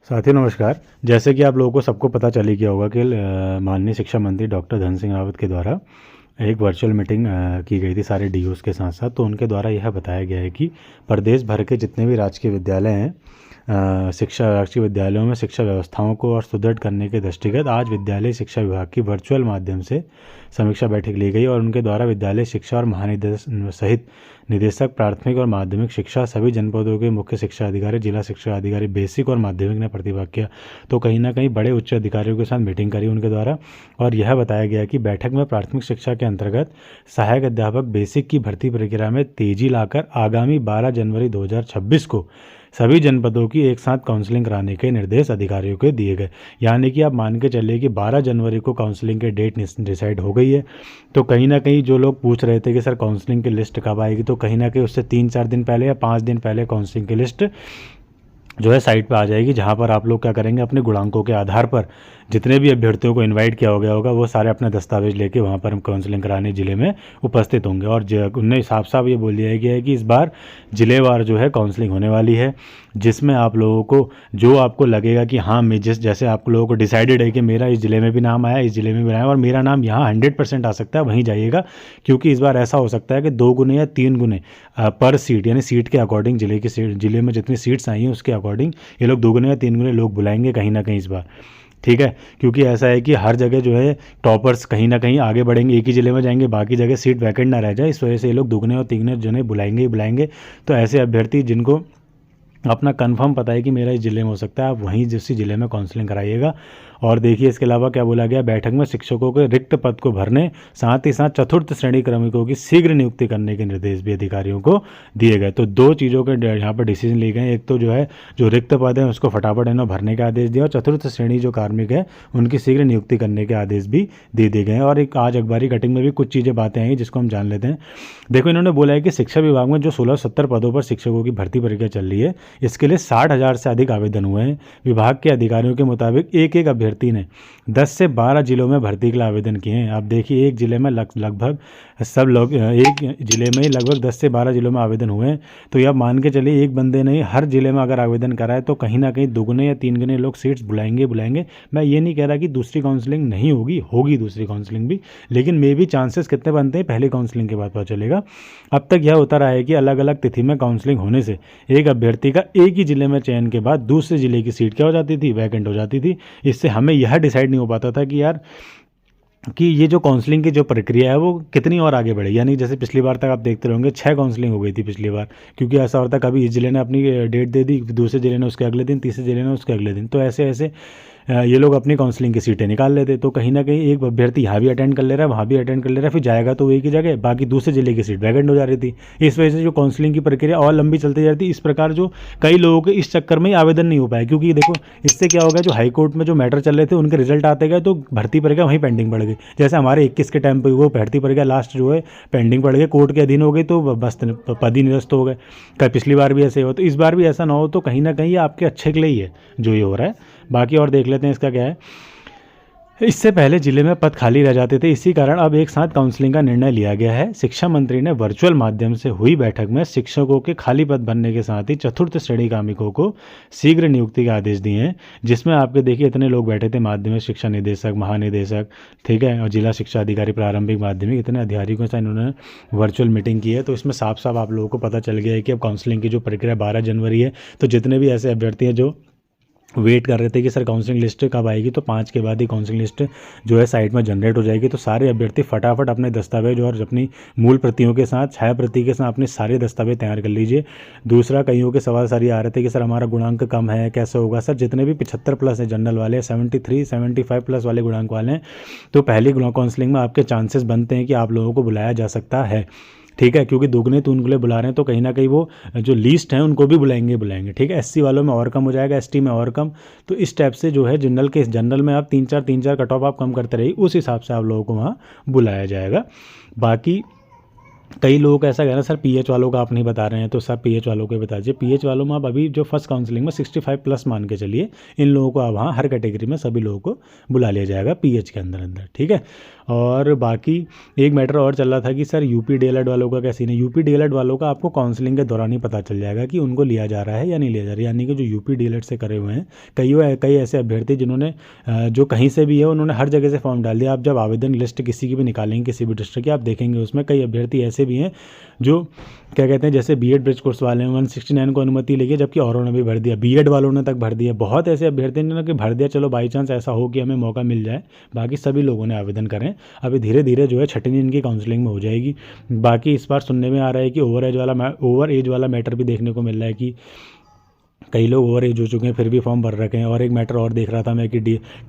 साथियों नमस्कार। जैसे कि आप लोगों को सबको पता चल ही गया होगा कि माननीय शिक्षा मंत्री डॉक्टर धन सिंह रावत के द्वारा एक वर्चुअल मीटिंग की गई थी सारे डीओस के साथ साथ। तो उनके द्वारा यह बताया गया है कि प्रदेश भर के जितने भी राजकीय विद्यालय हैं, राजकीय विद्यालयों में शिक्षा व्यवस्थाओं को और सुदृढ़ करने के दृष्टिगत आज विद्यालय शिक्षा विभाग की वर्चुअल माध्यम से समीक्षा बैठक ली गई और उनके द्वारा विद्यालय शिक्षा और महानिदेशक सहित निदेशक प्राथमिक और माध्यमिक शिक्षा सभी जनपदों के मुख्य शिक्षा अधिकारी, जिला शिक्षा अधिकारी बेसिक और माध्यमिक ने प्रतिभाग किया। तो कहीं ना कहीं बड़े उच्च अधिकारियों के साथ मीटिंग करी उनके द्वारा और यह बताया गया कि बैठक में प्राथमिक शिक्षा के अंतर्गत सहायक अध्यापक बेसिक की भर्ती प्रक्रिया में तेजी लाकर आगामी 12 जनवरी 2026 को सभी जनपदों की एक साथ काउंसलिंग कराने के निर्देश अधिकारियों को दिए गए। यानी कि आप मान के चलिए कि 12 जनवरी को काउंसलिंग के डेट डिसाइड हो गई है। तो कहीं ना कहीं जो लोग पूछ रहे थे कि सर काउंसलिंग की लिस्ट कब आएगी, तो कहीं ना कहीं उससे 3-4 दिन पहले या 5 दिन पहले काउंसलिंग की लिस्ट जो है साइट पे आ जाएगी, जहाँ पर आप लोग क्या करेंगे, अपने गुणांकों के आधार पर जितने भी अभ्यर्थियों को इनवाइट किया हो गया होगा वो सारे अपने दस्तावेज लेके वहाँ पर हम काउंसलिंग कराने ज़िले में उपस्थित होंगे। और उनने साफ साफ ये बोल दिया गया है कि इस बार ज़िलेवार जो है काउंसलिंग होने वाली है, जिसमें आप लोगों को जो आपको लगेगा कि हाँ मैं जैसे आप लोगों को डिसाइडेड है कि मेरा इस ज़िले में भी नाम आया, इस ज़िले में भी आया और मेरा नाम यहाँ 100% आ सकता है, वहीं जाइएगा। क्योंकि इस बार ऐसा हो सकता है कि 2 गुने या 3 गुने पर सीट, यानी सीट के अकॉर्डिंग ज़िले में जितनी सीट्स आई हैं उसके अकॉर्डिंग ये लोग 2 गुने या 3 गुने लोग बुलाएंगे कहीं ना कहीं इस बार। ठीक है, क्योंकि ऐसा है कि हर जगह जो है टॉपर्स कहीं ना कहीं आगे बढ़ेंगे, एक ही ज़िले में जाएंगे, बाकी जगह सीट वैकेंट ना रह जाए, इस वजह से ये लोग 2 गुने और 3 गुने जो है बुलाएंगे ही बुलाएंगे। तो ऐसे अभ्यर्थी जिनको अपना कंफर्म पता है कि मेरा इस ज़िले में हो सकता है, आप वहीं जिस ज़िले में काउंसलिंग कराइएगा। और देखिए इसके अलावा क्या बोला गया, बैठक में शिक्षकों के रिक्त पद को भरने साथ ही साथ चतुर्थ श्रेणी क्रमिकों की शीघ्र नियुक्ति करने के निर्देश भी अधिकारियों को दिए गए। तो 2 चीज़ों के यहाँ पर डिसीजन लिए गए। एक तो जो है जो रिक्त पद है उसको फटाफट इन्होंने भरने का आदेश दिया और चतुर्थ श्रेणी जो कार्मिक है उनकी शीघ्र नियुक्ति करने के आदेश भी दे दिए गए। और एक आज अखबारी कटिंग में भी कुछ चीज़ें बातें आई जिसको हम जान लेते हैं। देखो इन्होंने बोला है कि शिक्षा विभाग में जो 1670 पदों पर शिक्षकों की भर्ती प्रक्रिया चल रही है, इसके लिए 60,000 से अधिक आवेदन हुए हैं। विभाग के अधिकारियों के मुताबिक एक एक अभ्यर्थी ने 10 से 12 जिलों में भर्ती के लिए आवेदन किए हैं। आप देखिए एक जिले में लगभग सब लोग, एक जिले में ही लगभग 10 से 12 जिलों में आवेदन हुए हैं। तो ये आप मान के चलिए एक बंदे ने हर जिले में अगर आवेदन कराए तो कहीं ना कहीं 2 गुने या 3 गुने लोग सीट्स बुलाएंगे। मैं ये नहीं कह रहा कि दूसरी काउंसलिंग नहीं होगी दूसरी काउंसलिंग भी, लेकिन मे भी चांसेस कितने बनते हैं पहली काउंसलिंग के बाद पता चलेगा। अब तक यह होता रहा है कि अलग अलग तिथि में काउंसलिंग होने से एक अभ्यर्थी का एक ही जिले में चयन के बाद दूसरे जिले की सीट क्या हो जाती थी, वैकेंट हो जाती थी। इससे हमें यह डिसाइड नहीं हो पाता था कि यार कि ये जो काउंसलिंग की जो प्रक्रिया है वो कितनी और आगे बढ़े। यानी जैसे पिछली बार तक आप देखते रहोगे 6 काउंसलिंग हो गई थी पिछली बार, क्योंकि ऐसा होता कभी इस जिले ने अपनी डेट दे दी, दूसरे जिले ने उसके अगले दिन, तीसरे जिले ने उसके अगले दिन, तो ऐसे ऐसे ये लोग अपनी काउंसलिंग की सीटें निकाल लेते। तो कहीं ना कहीं एक अभ्यर्थी यहाँ भी अटेंड कर ले रहा है, वहाँ भी अटेंड कर ले रहा है, फिर जाएगा तो एक ही जगह, बाकी दूसरे जिले की सीट वैकेंट हो जा रही थी। इस वजह से जो काउंसलिंग की प्रक्रिया और लंबी चलती जाती, इस प्रकार जो कई लोगों के इस चक्कर में ही आवेदन नहीं हो पाए। क्योंकि देखो इससे क्या होगा, जो हाईकोर्ट में जो मैटर चल रहे थे उनके रिजल्ट आते गए तो भर्ती प्रक्रिया वहीं पेंडिंग पड़ गई। जैसे हमारे 21 के टाइम पर वो भर्ती प्रक्रिया लास्ट जो है पेंडिंग पड़ गई, कोर्ट के अधीन हो गई, तो बस पद ही निरस्त हो गए। कल पिछली बार भी ऐसे हो, तो इस बार भी ऐसा ना हो। तो कहीं ना कहीं आपके अच्छे के लिए ही है जो ये हो रहा है। बाकी और देख लेते हैं इसका क्या है। इससे पहले जिले में पद खाली रह जाते थे, इसी कारण अब एक साथ काउंसलिंग का निर्णय लिया गया है। शिक्षा मंत्री ने वर्चुअल माध्यम से हुई बैठक में शिक्षकों के खाली पद भरने के साथ ही चतुर्थ श्रेणी कार्मिकों को शीघ्र नियुक्ति के आदेश दिए हैं, जिसमें आपके देखिए इतने लोग बैठे थे, माध्यमिक शिक्षा निदेशक, महानिदेशक, ठीक है, और जिला शिक्षा अधिकारी प्रारंभिक माध्यमिक, इतने अधिकारियों के साथ इन्होंने वर्चुअल मीटिंग की है। तो इसमें साफ साफ आप लोगों को पता चल गया है कि अब काउंसलिंग की जो प्रक्रिया 12 जनवरी है। तो जितने भी ऐसे अभ्यर्थी हैं जो वेट कर रहे थे कि सर काउंसलिंग लिस्ट कब आएगी, तो 5 के बाद ही काउंसलिंग लिस्ट जो है साइट में जनरेट हो जाएगी। तो सारे अभ्यर्थी फटाफट अपने दस्तावेज और अपनी मूल प्रतियों के साथ, छाया प्रति के साथ अपने सारे दस्तावेज तैयार कर लीजिए। दूसरा, कईयों के सवाल सर ये आ रहे थे कि सर हमारा गुणांक कम है, कैसे होगा। सर जितने भी 75 प्लस है जनरल वाले, 73 75 प्लस वाले गुणांक वाले हैं, तो पहली काउंसलिंग में आपके चांसेस बनते हैं कि आप लोगों को बुलाया जा सकता है। ठीक है, क्योंकि 2 गुने 3 गुने बुला रहे हैं तो कहीं ना कहीं वो जो लीस्ट हैं उनको भी बुलाएंगे। ठीक है, एससी वालों में और कम हो जाएगा, एसटी में और कम। तो इस टाइप से जो है जनरल में आप 3-4 कट ऑफ आप कम करते रहिए, उस हिसाब से आप लोगों को वहाँ बुलाया जाएगा। बाकी कई लोगों का ऐसा कहना सर पीएच वालों का आप नहीं बता रहे हैं, तो सर पीएच वालों को बता दीजिए। पीएच वालों में आप अभी जो फर्स्ट काउंसलिंग में 65 प्लस मान के चलिए, इन लोगों को अब वहाँ हर कैटेगरी में सभी लोगों को बुला लिया जाएगा पीएच के अंदर अंदर, ठीक है। और बाकी एक मैटर और चल रहा था कि सर यूपी डीएलएड वालों का क्या सीन है। यूपी डीएलएड वालों का आपको काउंसलिंग के दौरान ही पता चल जाएगा कि उनको लिया जा रहा है या नहीं लिया जा रहा है। यानी कि जो यूपी डीएलएड से करे हुए हैं, कई ऐसे अभ्यर्थी जिन्होंने जो कहीं से भी है उन्होंने हर जगह से फॉर्म डाल दिया। आप जब आवेदन लिस्ट किसी की भी निकालेंगे किसी भी डिस्ट्रिक्ट की, आप देखेंगे उसमें कई अभ्यर्थी ऐसे भी हैं जो क्या कहते हैं, जैसे बीएड ब्रिज कोर्स वाले हैं 169 को अनुमति लेके, जबकि औरों ने भी भर दिया, बीएड वालों ने तक भर दिया। बहुत ऐसे अभ्यर्थी ने कि भर दिया, चलो बाई चांस ऐसा हो कि हमें मौका मिल जाए, बाकी सभी लोगों ने आवेदन करें। अभी धीरे धीरे जो है छठी इनकी काउंसलिंग में हो जाएगी। बाकी इस बार सुनने में आ रहा है कि ओवर एज वाला मैटर भी देखने को मिल रहा है कि कई लोग ओवर एज हो चुके हैं फिर भी फॉर्म भर रखे हैं। और एक मैटर और देख रहा था मैं कि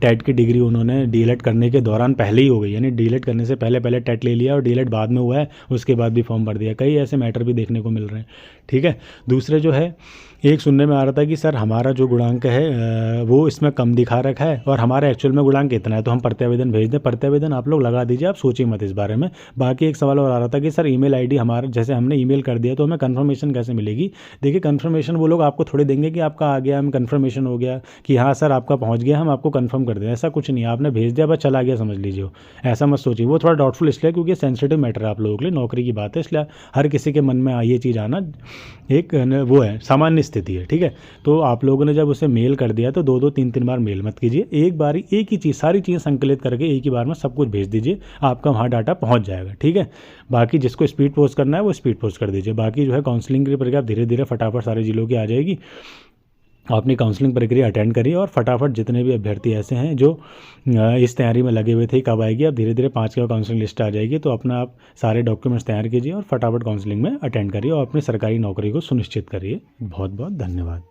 टेट की डिग्री उन्होंने डीएलएड करने के दौरान पहले ही हो गई, यानी डीएलएड करने से पहले टेट ले लिया और डीएलएड बाद में हुआ है, उसके बाद भी फॉर्म भर दिया। कई ऐसे मैटर भी देखने को मिल रहे हैं, ठीक है। दूसरे जो है, एक सुनने में आ रहा था कि सर हमारा जो गुणांक है वो इसमें कम दिखा रखा है और हमारा एक्चुअल में गुणांक कितना है, तो हम प्रत्यावेदन भेज दें। प्रत्यावेदन आप लोग लगा दीजिए, आप सोचिए मत इस बारे में। बाकी एक सवाल और आ रहा था कि सर ईमेल आईडी हमारा, जैसे हमने ईमेल कर दिया तो हमें कंफर्मेशन कैसे मिलेगी। देखिए कंफर्मेशन वो लोग आपको थोड़ी देंगे कि आपका आ गया, हम कंफर्मेशन हो गया कि हाँ सर आपका पहुँच गया, हम आपको कंफर्म कर दें। ऐसा कुछ नहीं, आपने भेज दिया बस चला गया समझ लीजिए, ऐसा मत सोचिए। वो थोड़ा डाउटफुल इसलिए क्योंकि सेंसिटिव मैटर है आप लोगों के लिए, नौकरी की बात है, इसलिए हर किसी के मन में ये चीज़ आना एक वो है, सामान्य स्थिति है, ठीक है। तो आप लोगों ने जब उसे मेल कर दिया तो 2-2 3-3 बार मेल मत कीजिए, एक बार एक ही चीज़, सारी चीज़ें संकलित करके एक ही बार में सब कुछ भेज दीजिए, आपका वहाँ डाटा पहुँच जाएगा, ठीक है। बाकी जिसको स्पीड पोस्ट करना है वो स्पीड पोस्ट कर दीजिए। बाकी जो है काउंसलिंग की प्रक्रिया धीरे धीरे फटाफट सारे जिलों की आ जाएगी। अपनी काउंसलिंग प्रक्रिया अटेंड करिए और फटाफट जितने भी अभ्यर्थी ऐसे हैं जो इस तैयारी में लगे हुए थे, कब आएगी, अब धीरे धीरे 5 का काउंसलिंग लिस्ट आ जाएगी, तो अपना आप सारे डॉक्यूमेंट्स तैयार कीजिए और फटाफट काउंसलिंग में अटेंड करिए और अपनी सरकारी नौकरी को सुनिश्चित करिए। बहुत बहुत धन्यवाद।